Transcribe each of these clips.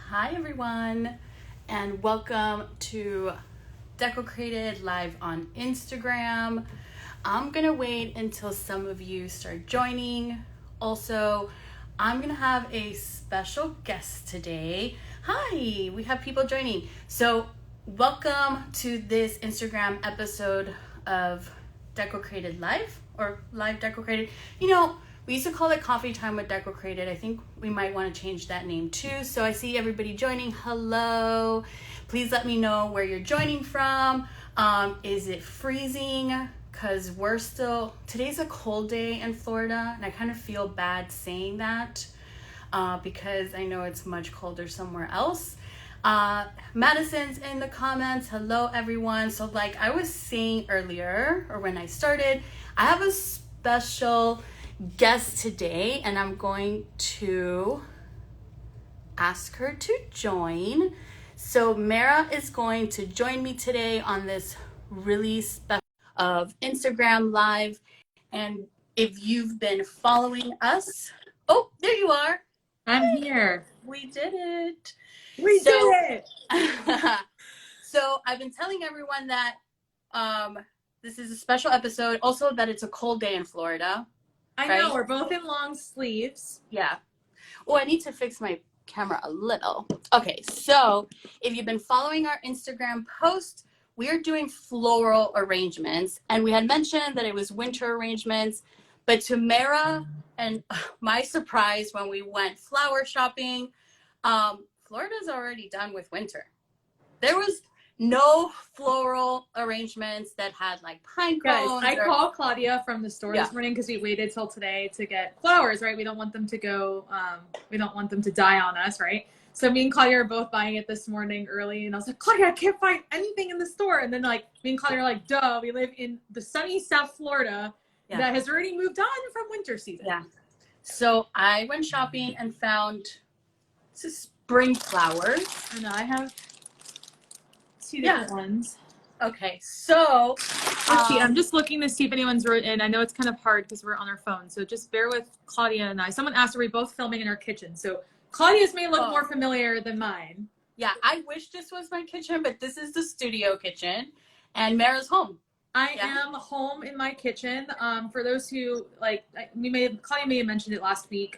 Hi everyone, and welcome to Decocrated live on Instagram. I'm gonna wait until some of you start joining. Also, I'm gonna have a special guest today. Hi, we have people joining. So, welcome to this Instagram episode of Decocrated Live or Live Decocrated. We used to call it Coffee Time with Decocrated. I think we might want to change that name too. So I see everybody joining. Hello. Please let me know where you're joining from. Is it freezing? Because today's a cold day in Florida, and I kind of feel bad saying that because I know it's much colder somewhere else. Madison's in the comments. Hello, everyone. So like I was saying earlier, or when I started, I have a special guest today, and I'm going to ask her to join. So Mara is going to join me today on this really special of Instagram Live. And if you've been following us, oh, there you are. I'm here. We did it. We did it. So I've been telling everyone that this is a special episode. Also that it's a cold day in Florida. I right? know, we're both in long sleeves. Yeah. Oh, I need to fix my camera a little. Okay, so if you've been following our Instagram post, we are doing floral arrangements. And we had mentioned that it was winter arrangements. But to Mara and my surprise when we went flower shopping, Florida's already done with winter. There was no floral arrangements that had like pine cones. Guys, I called Claudia from the store this morning because we waited till today to get flowers, right? We don't want them to go, we don't want them to die on us, right? So me and Claudia are both buying it this morning early, and I was like, Claudia, I can't find anything in the store. And then like me and Claudia are like, duh, we live in the sunny South Florida that has already moved on from winter season. Yeah. So I went shopping and found spring flowers. And I have two different ones. Okay, so let's see. I'm just looking to see if anyone's written. I know it's kind of hard because we're on our phone, so just bear with Claudia and I. Someone asked, are we both filming in our kitchen? So Claudia's may look more familiar than mine. Yeah, I wish this was my kitchen, but this is the studio kitchen, and Mara's home. I am home in my kitchen. For those who Claudia may have mentioned it last week.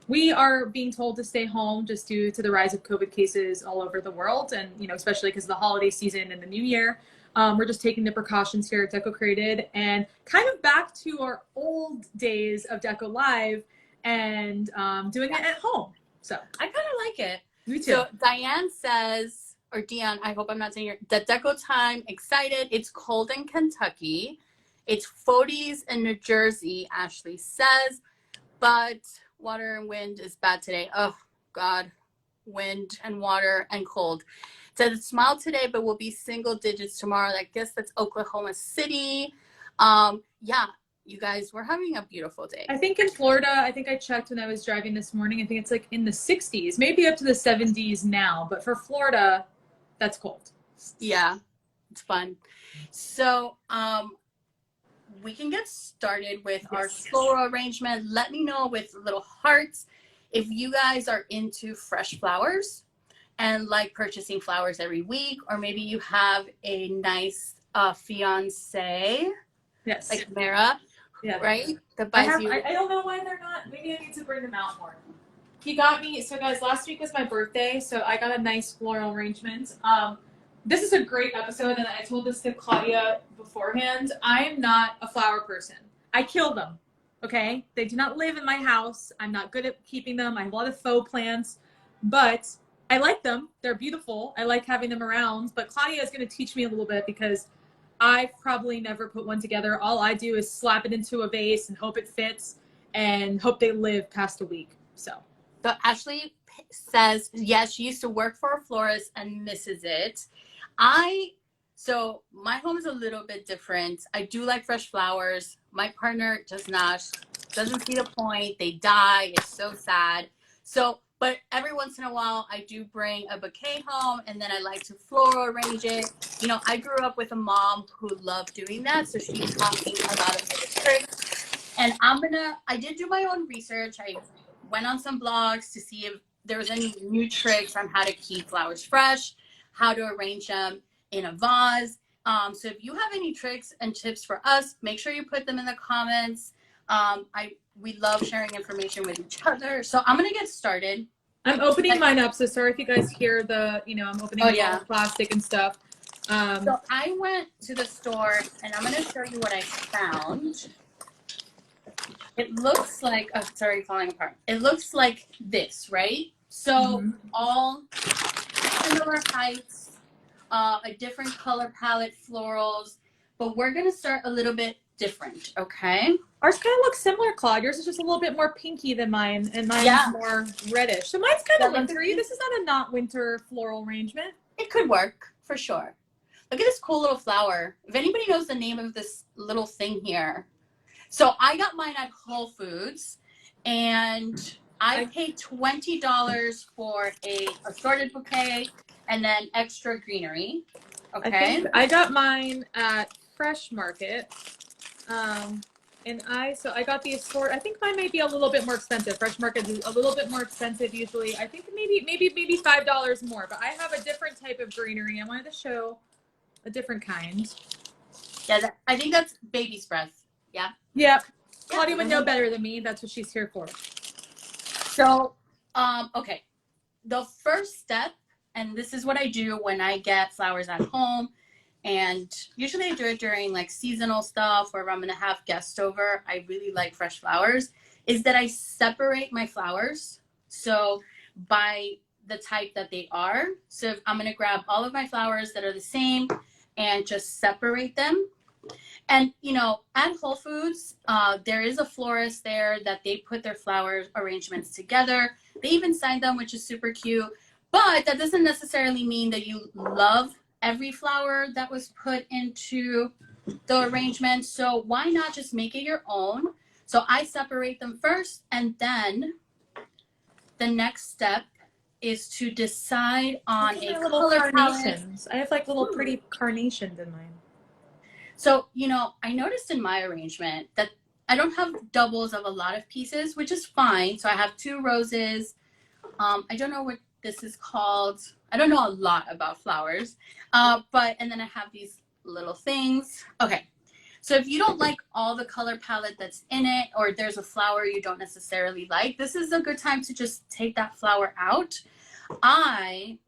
We are being told to stay home just due to the rise of COVID cases all over the world. And, especially because of the holiday season and the new year, we're just taking the precautions here at Decocrated and kind of back to our old days of DecoLive and doing it at home. So I kind of like it. Me too. So Diane says, or Dion, I hope I'm not saying the Deco Time, excited. It's cold in Kentucky. It's 40s in New Jersey, Ashley says, but water and wind is bad today. Oh God, wind and water and cold. It says it's mild today, but will be single digits tomorrow. I guess that's Oklahoma City. Yeah, you guys, we're having a beautiful day. I think in Florida, I think I checked when I was driving this morning. I think it's like in the 60s, maybe up to the 70s now. But for Florida, that's cold. Yeah, it's fun. So, we can get started with our floral arrangement. Let me know with little hearts if you guys are into fresh flowers and like purchasing flowers every week, or maybe you have a nice fiance, like Mara, right? That buys you. I don't know why they're not. Maybe I need to bring them out more. He got me. So guys, last week was my birthday, so I got a nice floral arrangement. This is a great episode, and I told this to Claudia beforehand. I am not a flower person. I kill them, okay? They do not live in my house. I'm not good at keeping them. I have a lot of faux plants, but I like them. They're beautiful. I like having them around, but Claudia is going to teach me a little bit because I've probably never put one together. All I do is slap it into a vase and hope it fits and hope they live past a week, so. So Ashley says, yes, she used to work for a florist and misses it. So my home is a little bit different. I do like fresh flowers. My partner does not, doesn't see the point. They die. It's so sad. So, but every once in a while I do bring a bouquet home, and then I like to floral arrange it. I grew up with a mom who loved doing that. So she taught me a lot of the tricks, and I did do my own research. I went on some blogs to see if there's any new tricks on how to keep flowers fresh, how to arrange them in a vase. So if you have any tricks and tips for us, make sure you put them in the comments. We love sharing information with each other. So I'm gonna get started. I'm opening mine up, so sorry if you guys hear the, I'm opening all the plastic and stuff. So I went to the store, and I'm gonna show you what I found. It looks like, oh, sorry, falling apart. It looks like this, right? So all similar heights, a different color palette, florals, but we're gonna start a little bit different, okay? Ours kind of looks similar, Claude. Yours is just a little bit more pinky than mine, and mine's more reddish. So mine's kind of wintery. This is not winter floral arrangement. It could work, for sure. Look at this cool little flower. If anybody knows the name of this little thing here. So I got mine at Whole Foods, and I paid $20 for a assorted bouquet and then extra greenery. Okay. I got mine at Fresh Market. And I got the assort. I think mine may be a little bit more expensive. Fresh Market is a little bit more expensive usually. I think maybe $5 more. But I have a different type of greenery. I wanted to show a different kind. Yeah, I think that's baby's breath. Yeah. Yeah. Claudia would know better than me. That's what she's here for. So, okay. The first step, and this is what I do when I get flowers at home. And usually I do it during like seasonal stuff, or if I'm going to have guests over, I really like fresh flowers, is that I separate my flowers. So by the type that they are. So if I'm going to grab all of my flowers that are the same and just separate them. And, at Whole Foods, there is a florist there that they put their flower arrangements together. They even sign them, which is super cute. But that doesn't necessarily mean that you love every flower that was put into the arrangement. So why not just make it your own? So I separate them first, and then the next step is to decide on a color palette. I have like little pretty carnations in mine. So, I noticed in my arrangement that I don't have doubles of a lot of pieces, which is fine. So I have 2 roses. I don't know what this is called. I don't know a lot about flowers, and then I have these little things. Okay, so if you don't like all the color palette that's in it, or there's a flower you don't necessarily like, this is a good time to just take that flower out.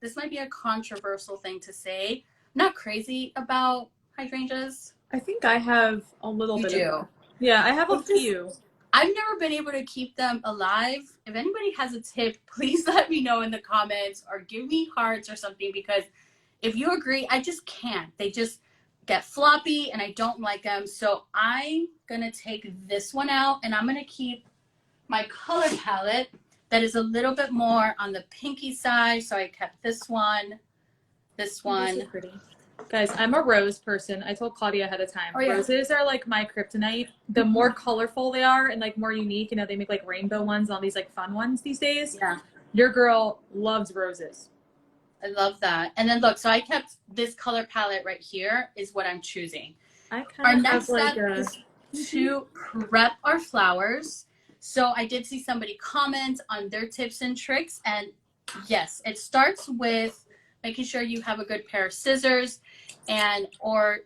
This might be a controversial thing to say, I'm not crazy about hydrangeas. I think I have a little bit. You do? Yeah, I have a few. I've never been able to keep them alive. If anybody has a tip, please let me know in the comments or give me hearts or something, because if you agree, I just can't. They just get floppy and I don't like them. So I'm going to take this one out, and I'm going to keep my color palette that is a little bit more on the pinky side. So I kept this one, this one. This is pretty. Guys, I'm a rose person. I told Claudia ahead of time. Roses are like my kryptonite. The more colorful they are and like more unique, they make like rainbow ones, all these like fun ones these days. Yeah. Your girl loves roses. I love that. And then look, so I kept this color palette right here is what I'm choosing. Our next step is to prep our flowers. So I did see somebody comment on their tips and tricks. And yes, it starts with making sure you have a good pair of scissors or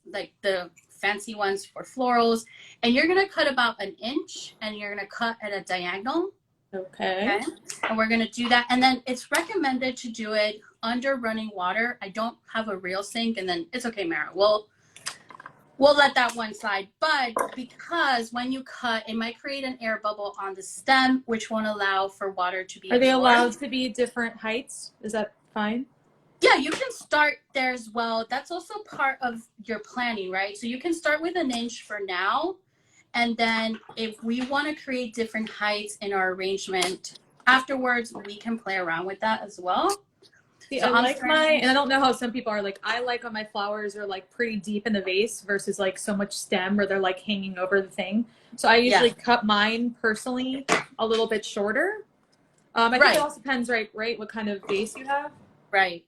like the fancy ones for florals. And you're going to cut about 1 inch, and you're going to cut at a diagonal. Okay. And we're going to do that. And then it's recommended to do it under running water. I don't have a real sink, and then it's okay, Mara. We'll let that one slide. But because when you cut, it might create an air bubble on the stem, which won't allow for water to be absorbed. Are they allowed to be different heights? Is that fine? Yeah, you can start there as well. That's also part of your planning, right? So you can start with 1 inch for now. And then if we want to create different heights in our arrangement afterwards, we can play around with that as well. See, so I like and I don't know how some people are like, I like when my flowers are like pretty deep in the vase versus like so much stem where they're like hanging over the thing. So I usually cut mine personally a little bit shorter. I think it also depends, right, what kind of vase you have. Right.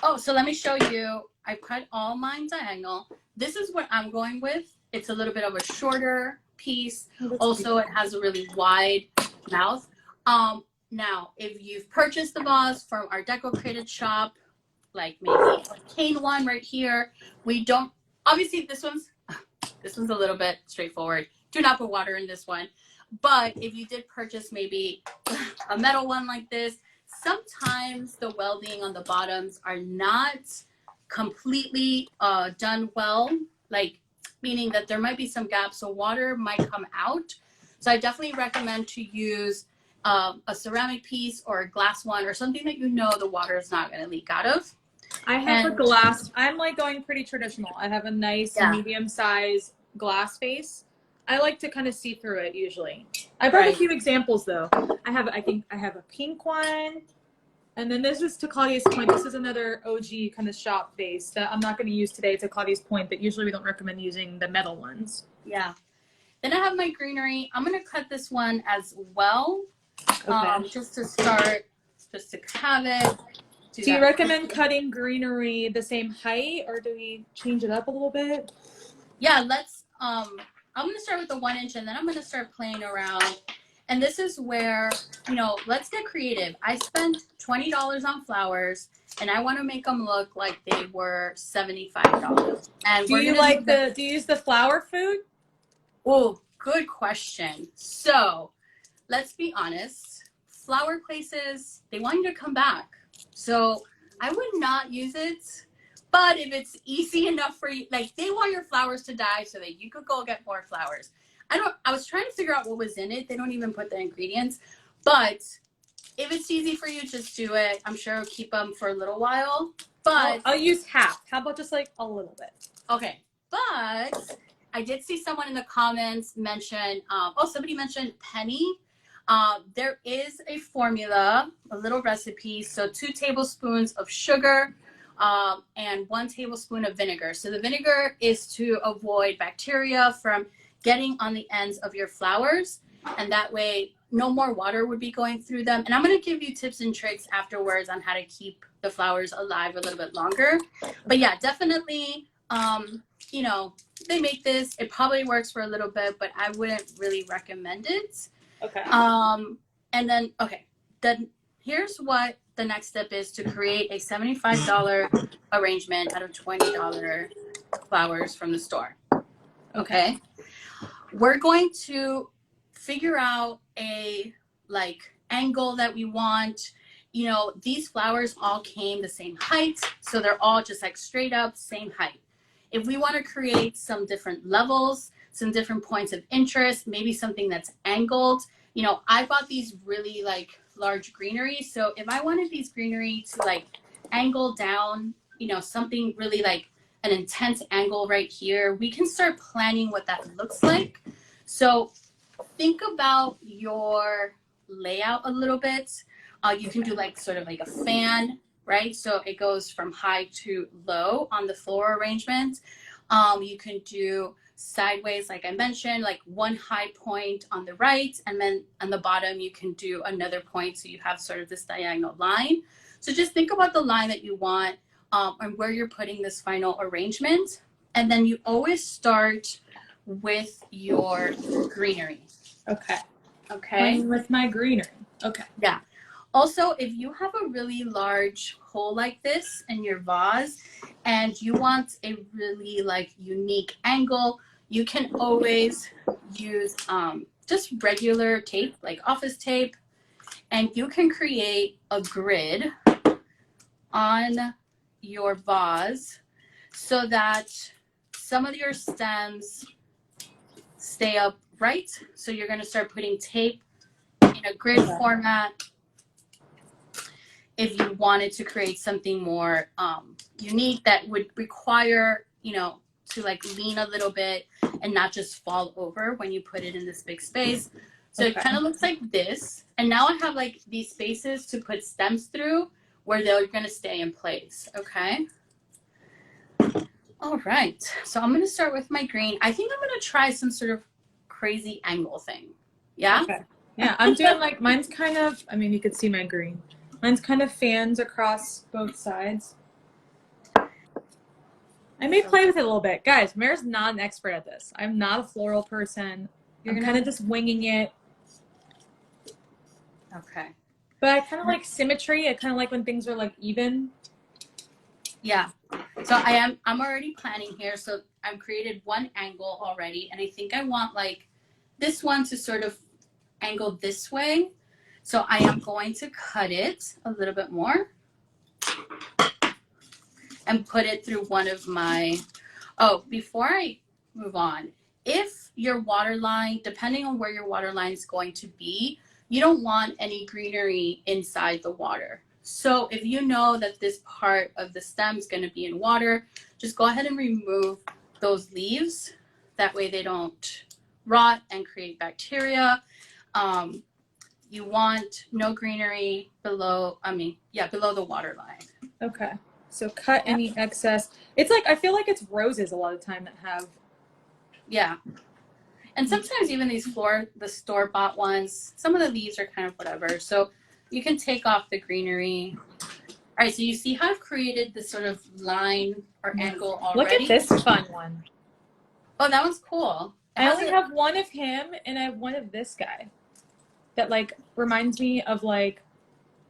Oh, so let me show you. I cut all mine diagonal. This is what I'm going with. It's a little bit of a shorter piece. Also, it has a really wide mouth. Now, if you've purchased the vase from our Decocrated shop, like maybe a cane one right here, we don't, obviously this one's a little bit straightforward. Do not put water in this one. But if you did purchase maybe a metal one like this, sometimes the welding on the bottoms are not completely done well, like meaning that there might be some gaps, so water might come out. So I definitely recommend to use a ceramic piece or a glass one or something that you know the water is not going to leak out of. I have a glass. I'm like going pretty traditional. I have a nice medium size glass vase. I like to kind of see through it usually. I brought a few examples though. I think I have a pink one. And then this is, to Claudia's point, this is another OG kind of shop vase that I'm not going to use today, to Claudia's point, but usually we don't recommend using the metal ones. Yeah. Then I have my Greenery. I'm going to cut this one as well. Okay. Just to start, just to have it. Do you recommend cutting Greenery the same height, or do we change it up a little bit? Yeah, let's, I'm going to start with the 1 inch, and then I'm going to start playing around. And this is where, you know, let's get creative. I spent $20 on flowers, and I want to make them look like they were $75. And do you use the flower food? Oh, good question. So let's be honest. Flower places, they want you to come back. So I would not use it. But if it's easy enough for you, like they want your flowers to die so that you could go get more flowers. I was trying to figure out what was in it. They don't even put the ingredients. But if it's easy for you, just do it. I'm sure it'll keep them for a little while. But I'll use half. How about just like a little bit? Okay. But I did see someone in the comments mention, somebody mentioned penny. There is a formula, a little recipe. So 2 tablespoons of sugar and 1 tablespoon of vinegar. So the vinegar is to avoid bacteria from getting on the ends of your flowers. And that way, no more water would be going through them. And I'm going to give you tips and tricks afterwards on how to keep the flowers alive a little bit longer. But yeah, definitely, you know, they make this. It probably works for a little bit, but I wouldn't really recommend it. Okay. And then, then here's what the next step is to create a $75 arrangement out of $20 flowers from the store. Okay. We're going to figure out a angle that we want. You know, these flowers all came the same height, so they're all just like straight up same height. If we want to create some different levels, some different points of interest, maybe something that's angled, you know, I bought these really large Greenery. So if I wanted these Greenery to angle down, you know, something really an intense angle right here, we can start planning what that looks like. So think about your layout a little bit. You can do sort of a fan, right? So it goes from high to low on the floor arrangement. You can do sideways, like I mentioned, 1 high point on the right, and then on the bottom you can do another point, so you have sort of this diagonal line. So just think about the line that you want and where you're putting this final arrangement. And then you always start with your Greenery. Okay. With my Greenery. Okay. Yeah. Also, if you have a really large hole like this in your vase and you want a really unique angle, you can always use just regular tape, like office tape, and you can create a grid on your vase so that some of your stems stay upright. So you're going to start putting tape in a grid format. If you wanted to create something more unique that would require, you know, to lean a little bit and not just fall over when you put it in this big space. So it kind of looks like this. And now I have these spaces to put stems through where they're going to stay in place. Okay. All right. So I'm going to start with my green. I think I'm going to try some sort of crazy angle thing. Yeah. Okay. Yeah. I'm doing mine's kind of, I mean, you could see my green. Mine's kind of fans across both sides. I may play with it a little bit. Guys, Mare's not an expert at this. I'm not a floral person. I'm kind of just winging it. Okay. But I kind of like symmetry. I kind of like when things are like even. Yeah. So I'm already planning here. So I've created one angle already, and I think I want like this one to sort of angle this way. So I am going to cut it a little bit more and put it through one of my, oh, before I move on, if your water line, depending on where your water line is going to be, you don't want any greenery inside the water. So if you know that this part of the stem is going to be in water, just go ahead and remove those leaves. That way they don't rot and create bacteria. You want no greenery below, below the water line. Okay. So cut any excess. It's like, I feel like it's roses a lot of the time that have. Yeah. And sometimes even these the store-bought ones, some of the leaves are kind of whatever. So you can take off the greenery. All right, so you see how I've created this sort of line or angle already? Look at this fun one. Oh, that was cool. I only have one of him and I have one of this guy that like reminds me of like,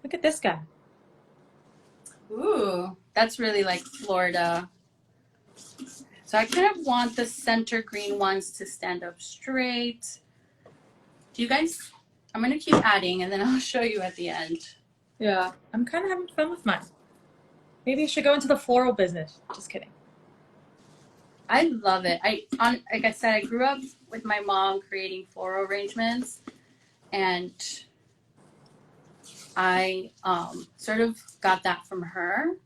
look at this guy. Ooh, that's really like Florida. So I kind of want the center green ones to stand up straight. Do you guys, I'm going to keep adding and then I'll show you at the end. Yeah, I'm kind of having fun with mine. Maybe I should go into the floral business. Just kidding. I love it. Like I said, I grew up with my mom creating floral arrangements, and I sort of got that from her.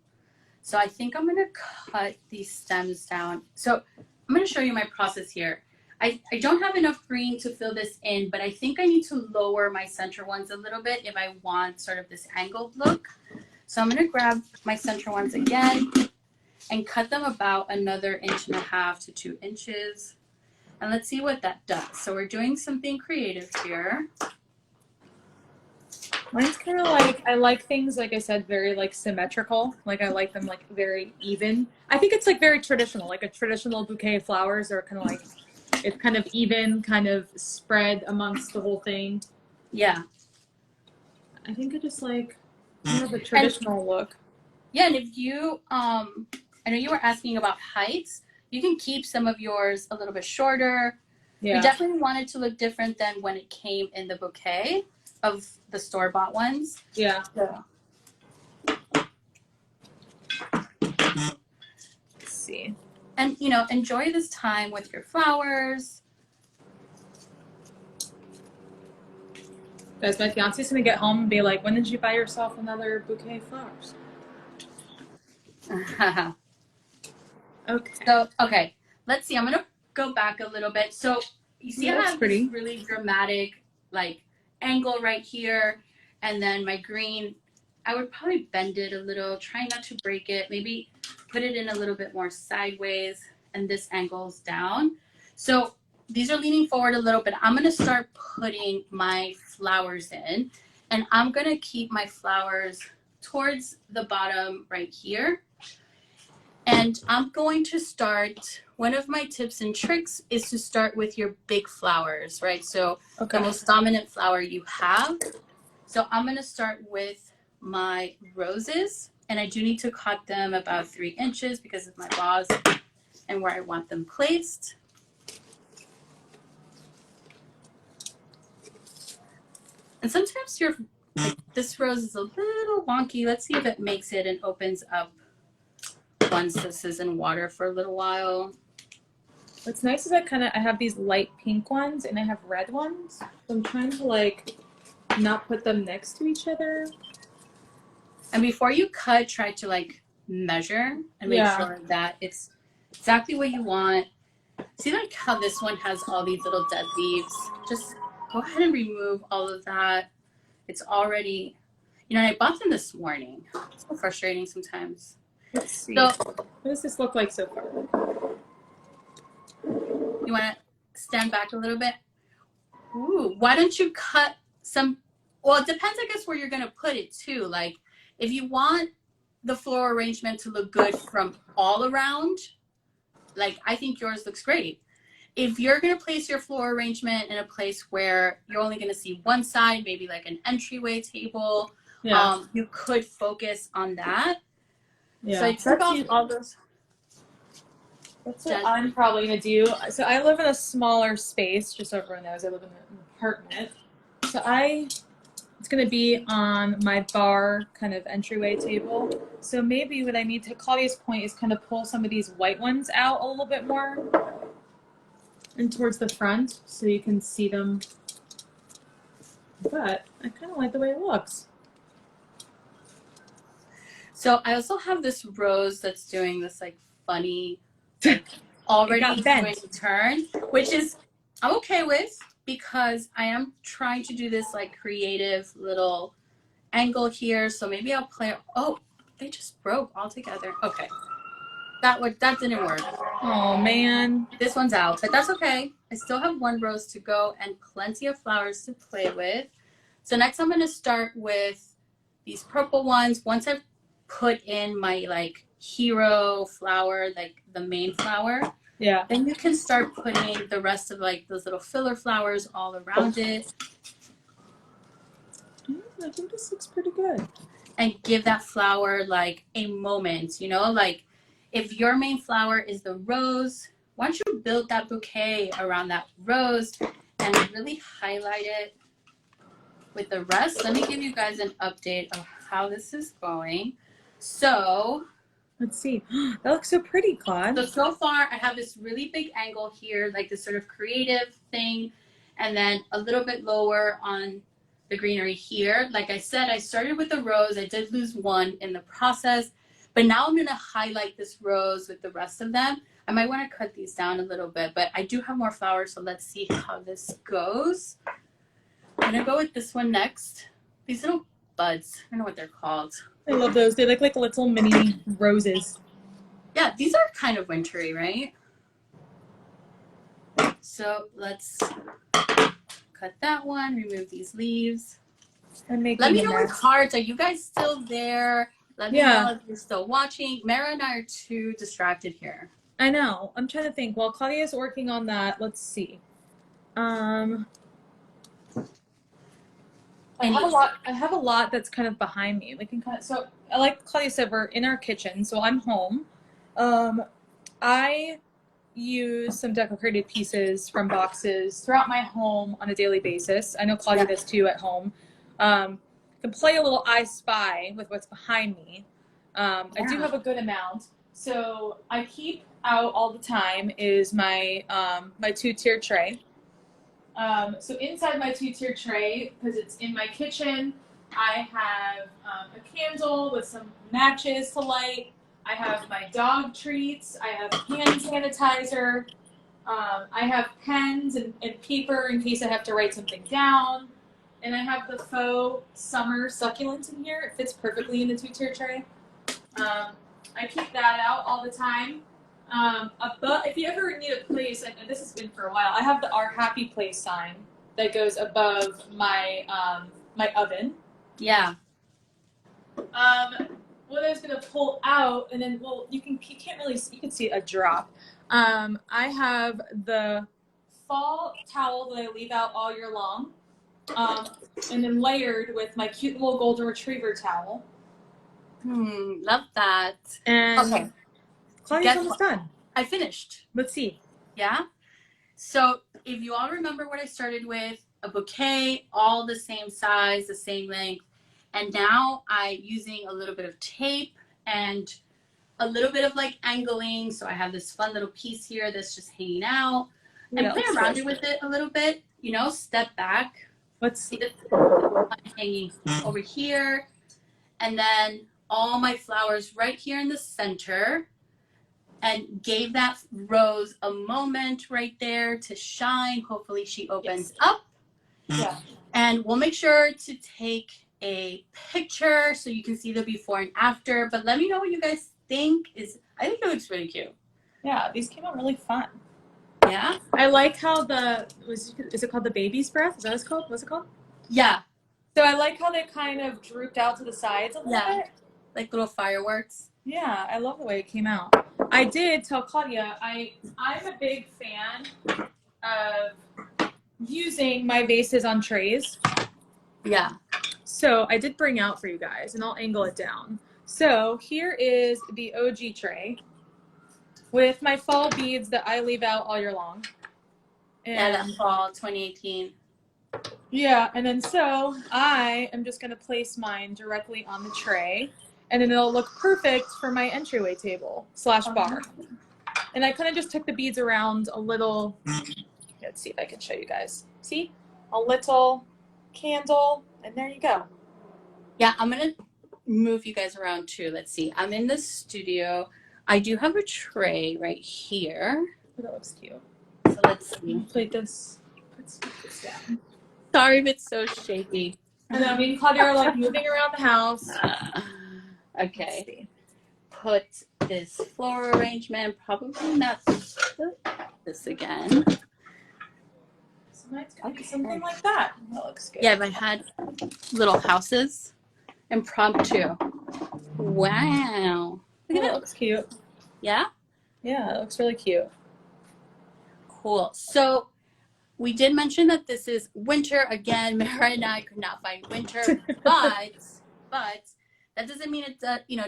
So I think I'm going to cut these stems down. So I'm going to show you my process here. I don't have enough green to fill this in, but I think I need to lower my center ones a little bit if I want sort of this angled look. So I'm going to grab my center ones again and cut them about another 1.5 to 2 inches. And let's see what that does. So we're doing something creative here. Mine's kind of like, I like things, like I said, very like symmetrical. Like I like them like very even. I think it's like very traditional, like a traditional bouquet of flowers are kind of like, it's kind of even, kind of spread amongst the whole thing. Yeah. I think I just like kind of a traditional look. Yeah, and if you, I know you were asking about heights. You can keep some of yours a little bit shorter. Yeah. We definitely want it to look different than when it came in the bouquet of the store-bought ones. Yeah. Yeah. Let's see. And, you know, enjoy this time with your flowers. Guys, my fiance's gonna get home and be like, when did you buy yourself another bouquet of flowers? Okay. Let's see. I'm going to go back a little bit. So you see I have this really dramatic, like, angle right here. And then my green, I would probably bend it a little, try not to break it. Maybe put it in a little bit more sideways. And this angles down. So these are leaning forward a little bit. I'm going to start putting my flowers in. And I'm going to keep my flowers towards the bottom right here. And I'm going to start, one of my tips and tricks is to start with your big flowers, right? So the most dominant flower you have. So I'm going to start with my roses. And I do need to cut them about 3 inches because of my vase and where I want them placed. And sometimes this rose is a little wonky. Let's see if it makes it and opens up once this is in water for a little while. What's nice is I have these light pink ones and I have red ones. So I'm trying to like not put them next to each other. And before you cut, try to like measure and make sure that it's exactly what you want. See like how this one has all these little dead leaves? Just go ahead and remove all of that. It's already, you know, I bought them this morning. It's so frustrating sometimes. Let's see. So, what does this look like so far? You want to stand back a little bit? Ooh, why don't you cut some, well, it depends, I guess, where you're going to put it too. Like, if you want the floral arrangement to look good from all around, like, I think yours looks great. If you're going to place your floral arrangement in a place where you're only going to see one side, maybe like an entryway table, Yeah. You could focus on that. Yeah. So I took off all those. That's what I'm probably gonna do. So I live in a smaller space, just so everyone knows. I live in an apartment. So it's gonna be on my bar kind of entryway table. So maybe what I need to Claudia's point is kind of pull some of these white ones out a little bit more and towards the front so you can see them. But I kind of like the way it looks. So I also have this rose that's doing this like funny, like already doing a turn, which is I'm okay with because I am trying to do this like creative little angle here. So maybe I'll play. Oh, they just broke all together. Okay, that didn't work. Oh man, this one's out, but that's okay. I still have one rose to go and plenty of flowers to play with. So next I'm going to start with these purple ones. Once I've put in my like hero flower, like the main flower, yeah, then you can start putting the rest of like those little filler flowers all around it. I think this looks pretty good. And give that flower like a moment, you know, like if your main flower is the rose, why don't you build that bouquet around that rose and really highlight it with the rest. Let me give you guys an update of how this is going. So let's see. That looks so pretty, Claude. So far I have this really big angle here, like this sort of creative thing, and then a little bit lower on the greenery here. Like I said, I started with the rose. I did lose one in the process, but now I'm going to highlight this rose with the rest of them. I might want to cut these down a little bit, but I do have more flowers, so let's see how this goes. I'm going to go with this one next. These little buds, I don't know what they're called. I love those. They look like little mini roses. Yeah, these are kind of wintry, right? So let's cut that one, remove these leaves. Let me know in cards, are you guys still there? Let me know if you're still watching. Mara and I are too distracted here. I know. I'm trying to think. While Claudia's working on that, let's see. I have a lot that's kind of behind me. We can kind of, so like Claudia said, we're in our kitchen, so I'm home. I use some Decocrated pieces from boxes throughout my home on a daily basis. I know Claudia does too at home. Can play a little I Spy with what's behind me. I do have a good amount. So I keep out all the time is my my 2-tier tray. So inside my 2-tier tray, because it's in my kitchen, I have a candle with some matches to light. I have my dog treats. I have hand sanitizer. I have pens and paper in case I have to write something down. And I have the faux summer succulent in here. It fits perfectly in the 2-tier tray. I keep that out all the time. But if you ever need a place, and this has been for a while, I have the Our Happy Place sign that goes above my my oven. Yeah. What I was gonna pull out, and then you can't really see, you can see a drop. I have the fall towel that I leave out all year long, and then layered with my cute little golden retriever towel. Love that. And okay. Claudia's almost done. I finished. Let's see. Yeah. So if you all remember what I started with, a bouquet, all the same size, the same length. And now I'm using a little bit of tape and a little bit of like angling. So I have this fun little piece here that's just hanging out. And play around it with it a little bit, you know, step back. Let's see. Hanging over here. And then all my flowers right here in the center. And gave that rose a moment right there to shine. Hopefully she opens up. Yeah. And we'll make sure to take a picture so you can see the before and after. But let me know what you guys think. I think it looks really cute. Yeah, these came out really fun. Yeah. I like how is it called the baby's breath? Is that what it's called? What's it called? Yeah. So I like how they kind of drooped out to the sides a little bit. Like little fireworks. Yeah, I love the way it came out. I did tell Claudia, I'm a big fan of using my vases on trays. Yeah. So I did bring out for you guys, and I'll angle it down. So here is the OG tray with my fall beads that I leave out all year long. And yeah, that fall 2018. Yeah, and then so I am just going to place mine directly on the tray, and then it'll look perfect for my entryway table / bar. And I kind of just took the beads around a little. Let's see if I can show you guys. See? A little candle, and there you go. Yeah, I'm going to move you guys around too. Let's see. I'm in the studio. I do have a tray right here. That looks cute. So let's see. Plate this. Let's put this down. Sorry if it's so shaky. And then me and Claudia are like moving around the house. Okay. Put this floral arrangement, probably not this again. So mine's gonna be something like that. That looks good. Yeah, if I had little houses, impromptu. Wow. Look at that. Looks cute. Yeah? Yeah, it looks really cute. Cool. So we did mention that this is winter. Again, Mara and I could not find winter, but that doesn't mean it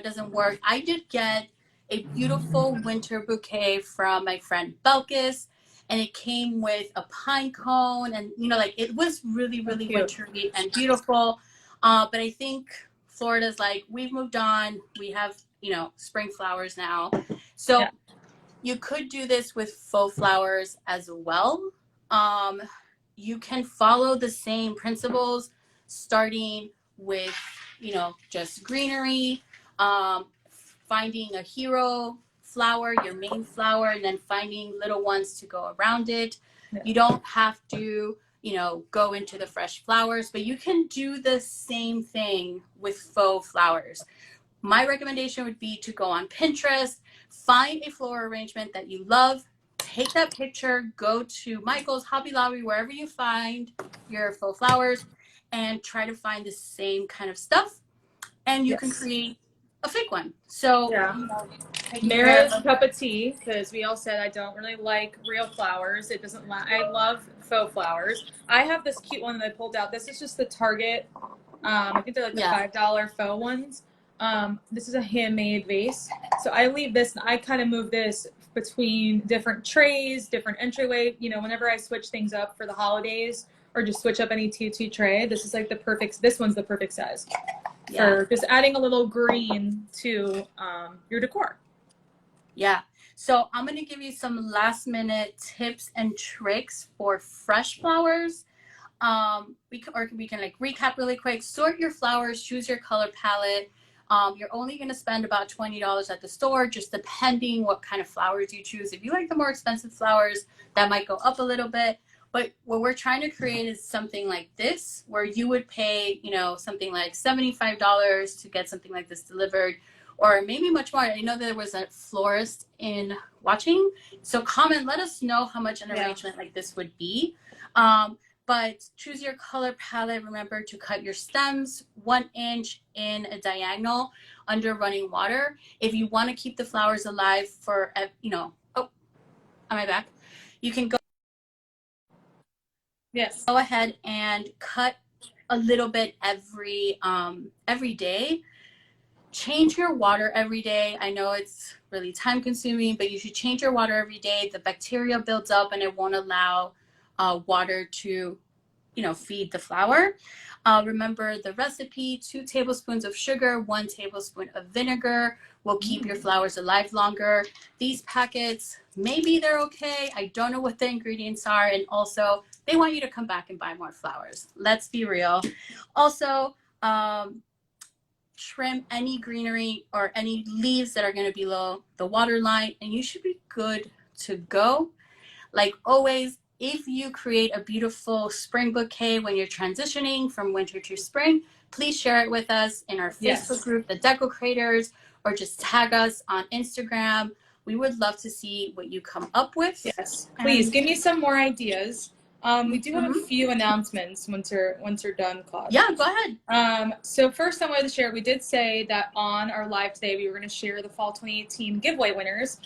doesn't work. I did get a beautiful winter bouquet from my friend Belkis, and it came with a pine cone, and it was really, really wintry and beautiful. But I think Florida's like, we've moved on. We have spring flowers now, so yeah. You could do this with faux flowers as well. You can follow the same principles, starting with, just greenery, finding a hero flower, your main flower, and then finding little ones to go around it. Yeah. You don't have to, go into the fresh flowers, but you can do the same thing with faux flowers. My recommendation would be to go on Pinterest, find a floral arrangement that you love, take that picture, go to Michael's, Hobby Lobby, wherever you find your faux flowers, and try to find the same kind of stuff, and you can create a fake one. So yeah. Mara's cup of tea, because we all said I don't really like real flowers. It doesn't. I love faux flowers. I have this cute one that I pulled out. This is just the Target. I think they're like the $5 faux ones. This is a handmade vase. So I leave this, and I kind of move this between different trays, different entryway. Whenever I switch things up for the holidays, or just switch up any TT tray, this is like this one's the perfect size for just adding a little green to your decor. Yeah. So I'm going to give you some last minute tips and tricks for fresh flowers. We can like recap really quick. Sort your flowers, choose your color palette. You're only going to spend about $20 at the store, just depending what kind of flowers you choose. If you like the more expensive flowers, that might go up a little bit. But what we're trying to create is something like this, where you would pay, something like $75 to get something like this delivered, or maybe much more. I know there was a florist in watching. So comment, let us know how much an arrangement like this would be. But choose your color palette. Remember to cut your stems 1 inch in a diagonal under running water. If you want to keep the flowers alive for, oh, am I back? You can go ahead and cut a little bit every day. Change your water every day. I know it's really time consuming, but you should change your water every day. The bacteria builds up and it won't allow water to feed the flower. Remember the recipe: 2 tablespoons of sugar, 1 tablespoon of vinegar will keep your flowers alive longer. These packets, maybe they're okay. I don't know what the ingredients are. And also they want you to come back and buy more flowers. Let's be real. Also, trim any greenery or any leaves that are going to be below the water line, and you should be good to go. Like always, if you create a beautiful spring bouquet when you're transitioning from winter to spring, please share it with us in our Facebook group, the Decocrators, or just tag us on Instagram. We would love to see what you come up with. Yes, please give me some more ideas. We do have a few announcements once you're done, Claude. Yeah, go ahead. So first I wanted to share, we did say that on our live today, we were going to share the Fall 2018 giveaway winners.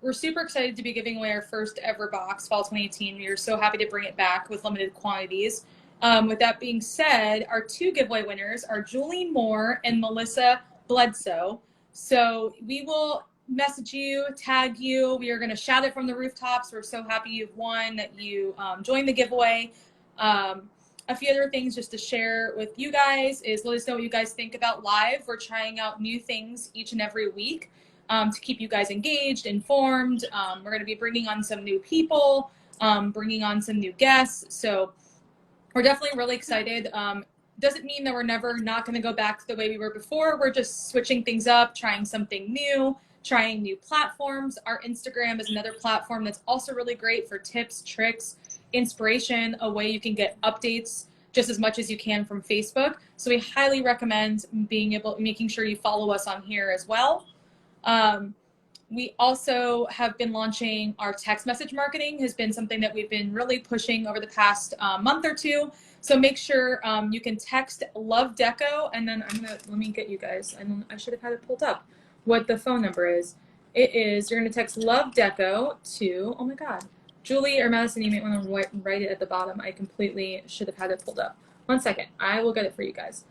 We're super excited to be giving away our first ever box, Fall 2018. We are so happy to bring it back with limited quantities. With that being said, our 2 giveaway winners are Julie Moore and Melissa Bledsoe. So we will message you, tag you. We are going to shout it from the rooftops. We're so happy you've won, that you joined the giveaway. A few other things just to share with you guys is let us know what you guys think about live. We're trying out new things each and every week to keep you guys engaged, informed. We're going to be bringing on some new people, bringing on some new guests. So we're definitely really excited. Doesn't mean that we're never not going to go back to the way we were before. We're just switching things up, trying something new, trying new platforms. Our Instagram is another platform that's also really great for tips, tricks, inspiration, a way you can get updates just as much as you can from Facebook. So we highly recommend making sure you follow us on here as well. We also have been launching our text message marketing, has been something that we've been really pushing over the past month or two. So make sure you can text Love Deco, and then let me get you guys, and I should have had it pulled up, what the phone number is. It is, you're going to text Love Deco to, oh my God, Julie or Madison, you might want to write it at the bottom. I completely should have had it pulled up. 1 second, I will get it for you guys.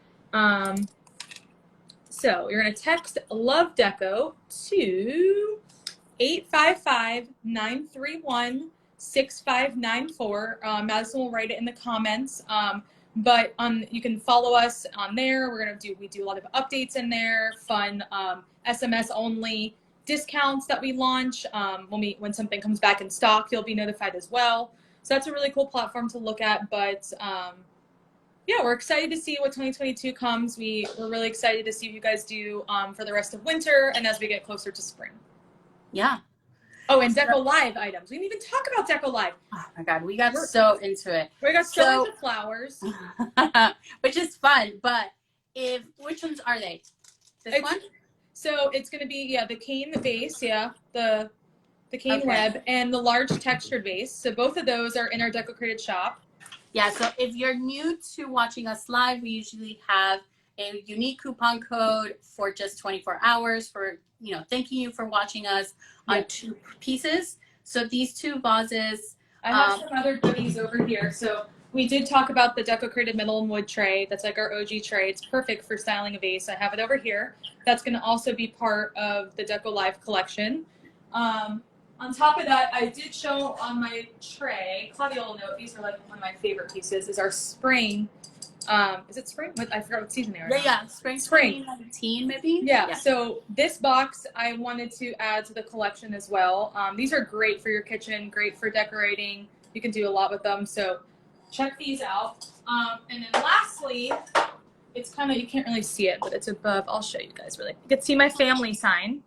So you're going to text Love Deco to 855-931-6594. Madison will write it in the comments. But you can follow us on there. We do a lot of updates in there, fun SMS only discounts that we launch. When something comes back in stock, you'll be notified as well. So that's a really cool platform to look at. But yeah, we're excited to see what 2022 comes. We're really excited to see what you guys do for the rest of winter and as we get closer to spring. Yeah. Oh, and DecoLive items. We didn't even talk about DecoLive. Oh my God, we got so into it. We got so into flowers. Which is fun, but which ones are they? This one? So it's going to be, the cane vase, the cane web, and the large textured vase. So both of those are in our Decocrated shop. Yeah, so if you're new to watching us live, we usually have a unique coupon code for just 24 hours for, thanking you for watching us on 2 pieces. So these 2 vases. I have some other goodies over here. So we did talk about the Decocrated metal and wood tray. That's like our OG tray. It's perfect for styling a vase. I have it over here. That's going to also be part of the DecoLive collection. On top of that, I did show on my tray, Claudia will note, these are like one of my favorite pieces, is our spring. Is it spring? I forgot what season they are. Yeah, spring 2019 maybe? Yeah, so this box I wanted to add to the collection as well. These are great for your kitchen, great for decorating. You can do a lot with them, so check these out. And then lastly, it's kind of, you can't really see it, but it's above. I'll show you guys really. You can see my family sign.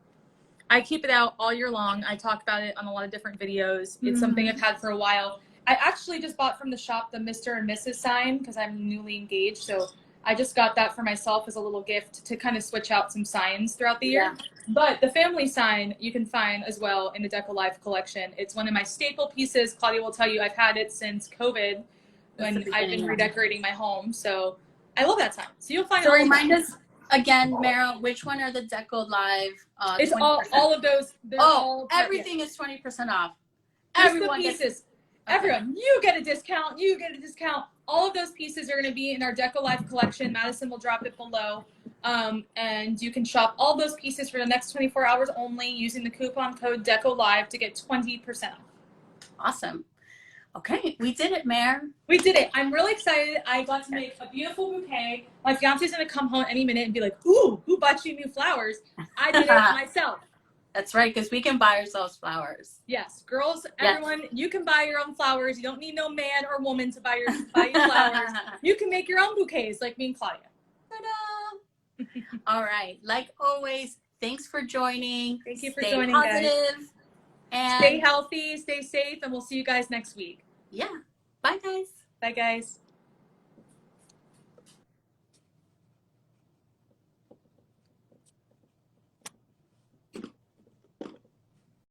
I keep it out all year long. I talk about it on a lot of different videos. It's something I've had for a while. I actually just bought from the shop the Mr. and Mrs. sign because I'm newly engaged. So I just got that for myself as a little gift to kind of switch out some signs throughout the year. But the family sign you can find as well in the DecoLive collection. It's one of my staple pieces. Claudia will tell you I've had it since COVID when I've been redecorating my home. So I love that sign. So you'll find. So remind us again, Mara, which one are the DecoLive? It's 20%? all of those. Everything is 20% off. Everyone pieces. Everyone, you get a discount. You get a discount. All of those pieces are going to be in our DecoLive collection. Madison will drop it below. And you can shop all those pieces for the next 24 hours only using the coupon code DecoLive to get 20% off. Awesome. Okay, we did it, Mare. We did it. I'm really excited. I got to make a beautiful bouquet. My fiance's going to come home any minute and be like, ooh, who bought you new flowers? I did it myself. That's right, because we can buy ourselves flowers. Yes, girls, everyone, you can buy your own flowers. You don't need no man or woman to buy you flowers. You can make your own bouquets like me and Claudia. Ta-da! All right, like always, thanks for joining. Thank you for joining, guys. And stay healthy, stay safe, and we'll see you guys next week. Yeah. Bye, guys. Bye, guys.